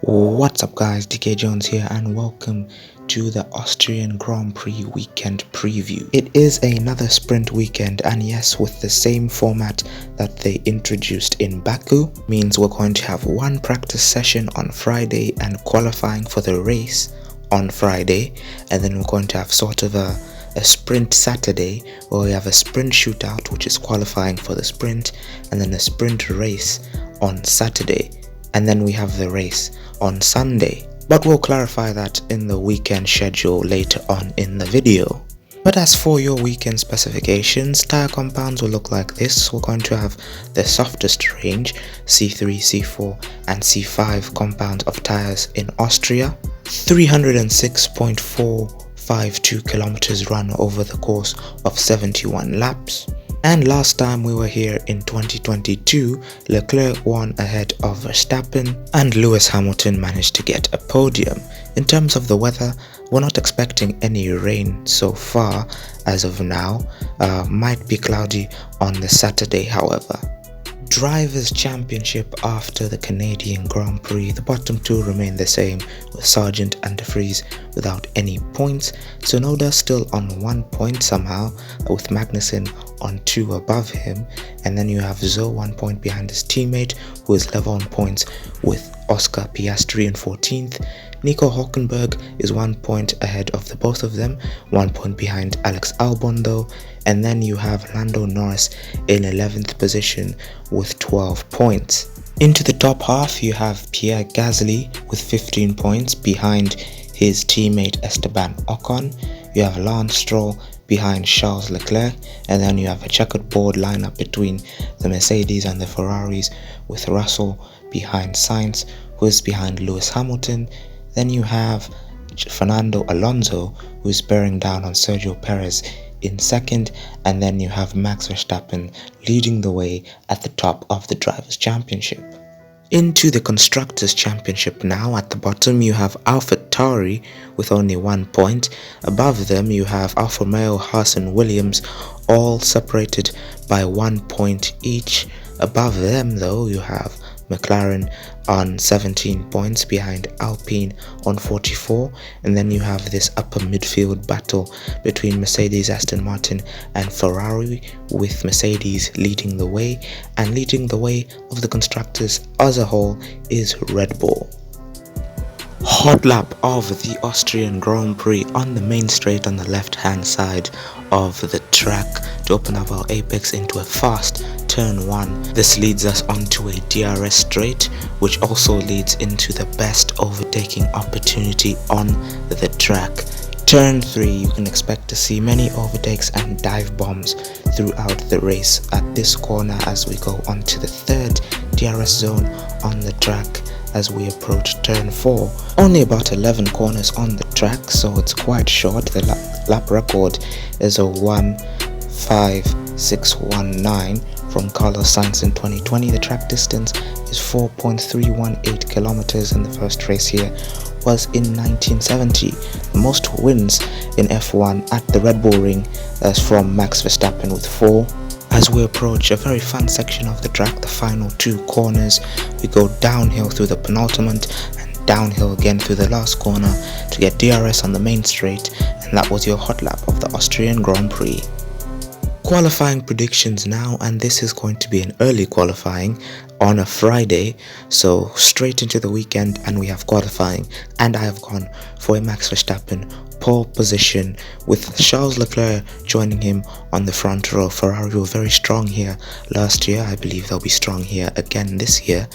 What's up guys, DK Jones here and welcome to the Austrian Grand Prix weekend preview. It is another sprint weekend, and yes, with the same format that they introduced in Baku, means we're going to have one practice session on Friday and qualifying for the race on Friday, and then we're going to have sort of a sprint Saturday where we have a sprint shootout, which is qualifying for the sprint, and then a sprint race on Saturday, and then we have the race on Sunday. But we'll clarify that in the weekend schedule later on in the video. But as for your weekend specifications, tire compounds will look like this. We're going to have the softest range, C3, C4 and C5 compounds of tires in Austria. 306.452 kilometers run over the course of 71 laps. And last time we were here in 2022, Leclerc won ahead of Verstappen and Lewis Hamilton managed to get a podium. In terms of the weather, we're not expecting any rain so far as of now. Might be cloudy on the Saturday however. Drivers' Championship after the Canadian Grand Prix, the bottom two remain the same, with Sargent and De Vries without any points. Tsunoda still on 1 point somehow, with Magnussen on 2 above him, and then you have Zoe 1 point behind his teammate, who is level on points with Oscar Piastri in 14th. Nico Hülkenberg is 1 point ahead of the both of them, 1 point behind Alex Albon though, and then you have Lando Norris in 11th position with 12 points. Into the top half you have Pierre Gasly with 15 points behind his teammate Esteban Ocon. You have Lance Stroll behind Charles Leclerc, and then you have a checkerboard lineup between the Mercedes and the Ferraris, with Russell behind Sainz, who is behind Lewis Hamilton. Then you have Fernando Alonso, who is bearing down on Sergio Perez in second, and then you have Max Verstappen leading the way at the top of the Drivers' Championship. Into the Constructors Championship now. At the bottom you have AlphaTauri with only 1 point. Above them you have Alfa Romeo, Haas and Williams, all separated by 1 point each. Above them though you have McLaren on 17 points behind Alpine on 44, and then you have this upper midfield battle between Mercedes, Aston Martin and Ferrari, with Mercedes leading the way, and leading the way of the constructors as a whole is Red Bull. Hotlap of the Austrian Grand Prix on the main straight on the left hand side of the track to open up our apex into a fast turn 1. This leads us onto a DRS straight, which also leads into the best overtaking opportunity on the track. Turn 3, you can expect to see many overtakes and dive bombs throughout the race at this corner as we go onto the third DRS zone on the track. As we approach turn 4, only about 11 corners on the track, so it's quite short. The lap record is a 1:5:6:19 from Carlos Sainz in 2020. The track distance is 4.318 kilometers, and the first race here was in 1970. The most wins in F1 at the Red Bull Ring is from Max Verstappen with 4. As we approach a very fun section of the track, the final 2 corners, we go downhill through the penultimate and downhill again through the last corner to get DRS on the main straight, and that was your hot lap of the Austrian Grand Prix. Qualifying predictions now, and this is going to be an early qualifying on a Friday, so straight into the weekend, and we have qualifying, and I have gone for a Max Verstappen pole position with Charles Leclerc joining him on the front row. Ferrari were very strong here last year. I believe they'll be strong here again this year.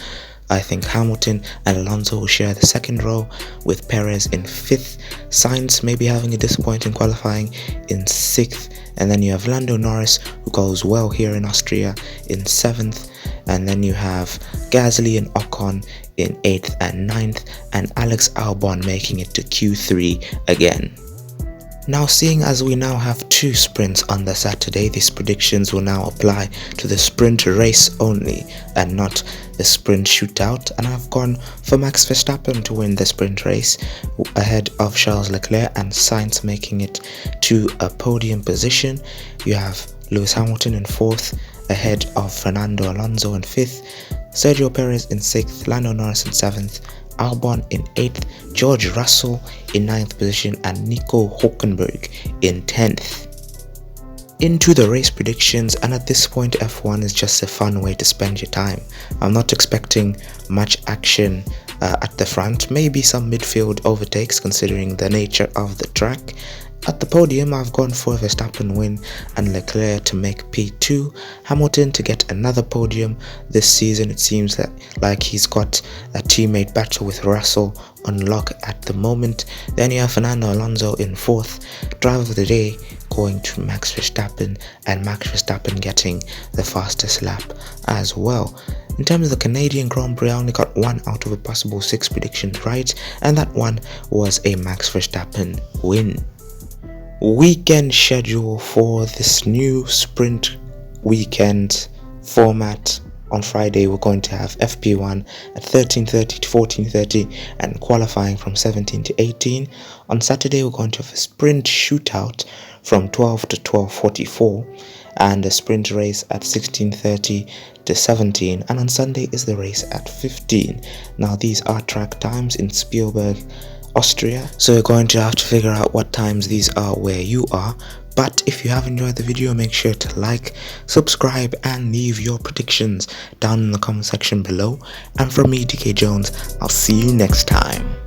I think Hamilton and Alonso will share the second row, with Perez in 5th, Sainz maybe having a disappointing qualifying in 6th, and then you have Lando Norris, who goes well here in Austria, in 7th, and then you have Gasly and Ocon in 8th and 9th, and Alex Albon making it to Q3 again. Now, seeing as we now have 2 sprints on the Saturday, these predictions will now apply to the sprint race only and not the sprint shootout, and I've gone for Max Verstappen to win the sprint race ahead of Charles Leclerc, and Sainz making it to a podium position. You have Lewis Hamilton in 4th ahead of Fernando Alonso in 5th, Sergio Perez in 6th, Lando Norris in 7th, Albon in 8th, George Russell in 9th position, and Nico Hülkenberg in 10th. Into the race predictions, and at this point F1 is just a fun way to spend your time. I'm not expecting much action at the front, maybe some midfield overtakes considering the nature of the track. At the podium, I've gone for Verstappen win and Leclerc to make P2, Hamilton to get another podium. This season it seems that like he's got a teammate battle with Russell on lock at the moment. Then you have Fernando Alonso in 4th, driver of the day going to Max Verstappen, and Max Verstappen getting the fastest lap as well. In terms of the Canadian Grand Prix, I only got 1 out of a possible 6 predictions right, and that one was a Max Verstappen win. Weekend schedule for this new sprint weekend format. On Friday we're going to have FP1 at 13:30 to 14:30 and qualifying from 17 to 18. On Saturday we're going to have a sprint shootout from 12 to 12:44 and a sprint race at 16:30 to 17, and on Sunday is the race at 15. Now these are track times in Spielberg, Austria, so you're going to have to figure out what times these are where you are. But if you have enjoyed the video, make sure to like, subscribe and leave your predictions down in the comment section below. And from me, DK Jones, I'll see you next time.